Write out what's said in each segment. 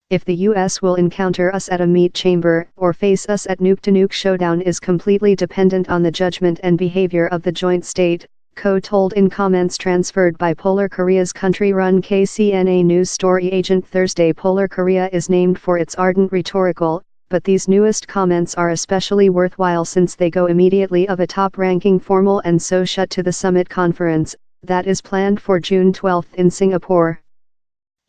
If the US will encounter us at a meat chamber or face us at nuke-to-nuke showdown is completely dependent on the judgment and behavior of the joint state, Ko told in comments transferred by Polar Korea's country-run KCNA news story agent Thursday. Polar Korea is named for its ardent rhetorical, but these newest comments are especially worthwhile since they go immediately of a top-ranking formal and so shut to the summit conference, that is planned for June 12 in Singapore.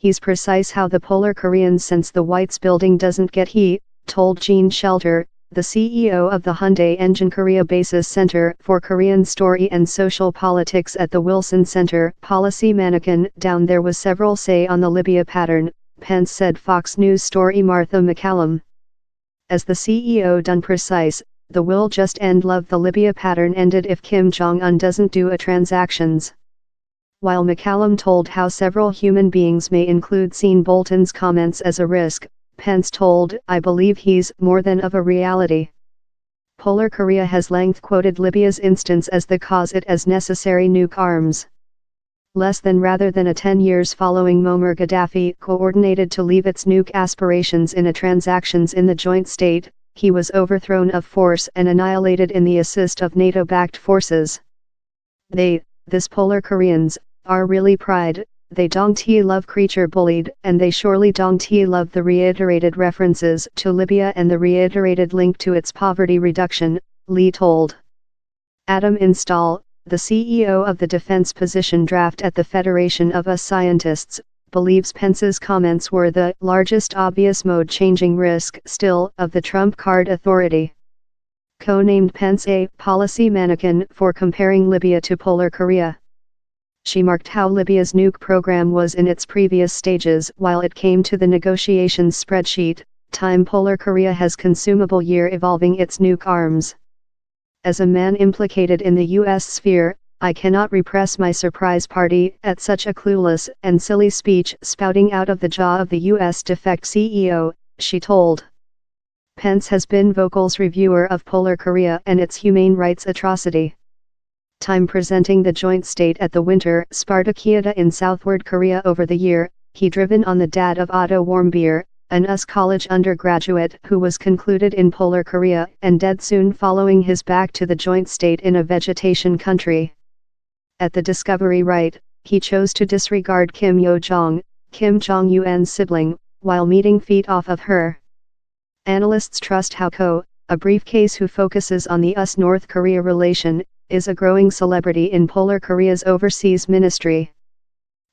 He's precise how the Polar Koreans sense the White's building doesn't get he, told Gene Shelter, the CEO of the Hyundai Engine Korea Basis Center for Korean Story and Social Politics at the Wilson Center Policy Mannequin. Down there was several say on the Libya pattern, Pence said Fox News story Martha McCallum. As the CEO done precise, the will just end love the Libya pattern ended if Kim Jong-un doesn't do a transactions. While McCallum told how several human beings may include seen Bolton's comments as a risk, Pence told, I believe he's more than of a reality. Polar Korea has length quoted Libya's instance as the cause it as necessary nuke arms. Less than rather than a 10 years following Muammar Gaddafi coordinated to leave its nuke aspirations in a transactions in the joint state, he was overthrown of force and annihilated in the assist of NATO-backed forces. This Polar Koreans, are really pride, they don't love creature bullied, and they surely don't love the reiterated references to Libya and the reiterated link to its poverty reduction, Lee told. Adam Install, the CEO of the Defense Position Draft at the Federation of Us Scientists, believes Pence's comments were the largest obvious mode-changing risk still of the Trump card authority. Ko named Pence a policy mannequin for comparing Libya to Polar Korea. She marked how Libya's nuke program was in its previous stages while it came to the negotiations spreadsheet, time Polar Korea has consumable year evolving its nuke arms. As a man implicated in the US sphere, I cannot repress my surprise party at such a clueless and silly speech spouting out of the jaw of the US defect CEO, she told. Pence has been vocals reviewer of Polar Korea and its humane rights atrocity. Time presenting the joint state at the Winter Spartakiada in Southward Korea over the year, he driven on the dad of Otto Warmbier, an US college undergraduate who was concluded in Polar Korea and dead soon following his back to the joint state in a vegetation country. At the discovery right, he chose to disregard Kim Yo-jong, Kim Jong-un's sibling, while meeting feet off of her. Analysts trust how Ko, a briefcase who focuses on the US-North Korea relation, is a growing celebrity in Polar Korea's overseas ministry.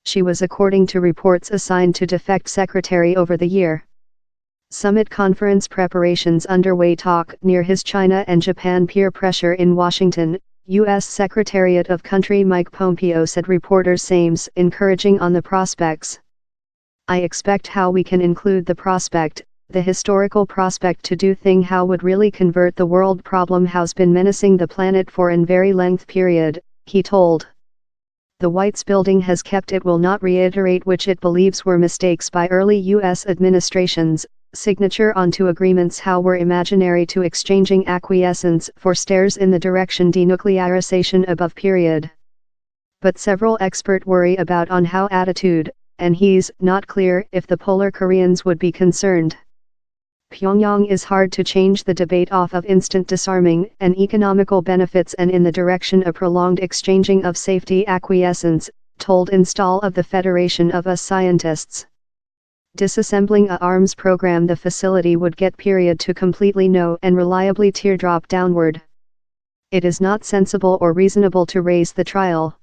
She was according to reports assigned to defect secretary over the year. Summit conference preparations underway. Talk near his China and Japan peer pressure in Washington, U.S. Secretariat of Country Mike Pompeo said reporters seems encouraging on the prospects. I expect how we can include the prospect, the historical prospect to do thing how would really convert the world problem has been menacing the planet for an very length period, he told. The White's building has kept it will not reiterate which it believes were mistakes by early U.S. administrations, signature onto agreements how were imaginary to exchanging acquiescence for stares in the direction denuclearization above period. But several expert worry about on how attitude, and he's not clear if the Polar Koreans would be concerned. Pyongyang is hard to change the debate off of instant disarming and economical benefits and in the direction of prolonged exchanging of safety acquiescence, told Install of the Federation of Us Scientists. Disassembling a arms program the facility would get period to completely no and reliably teardrop downward. It is not sensible or reasonable to raise the trial.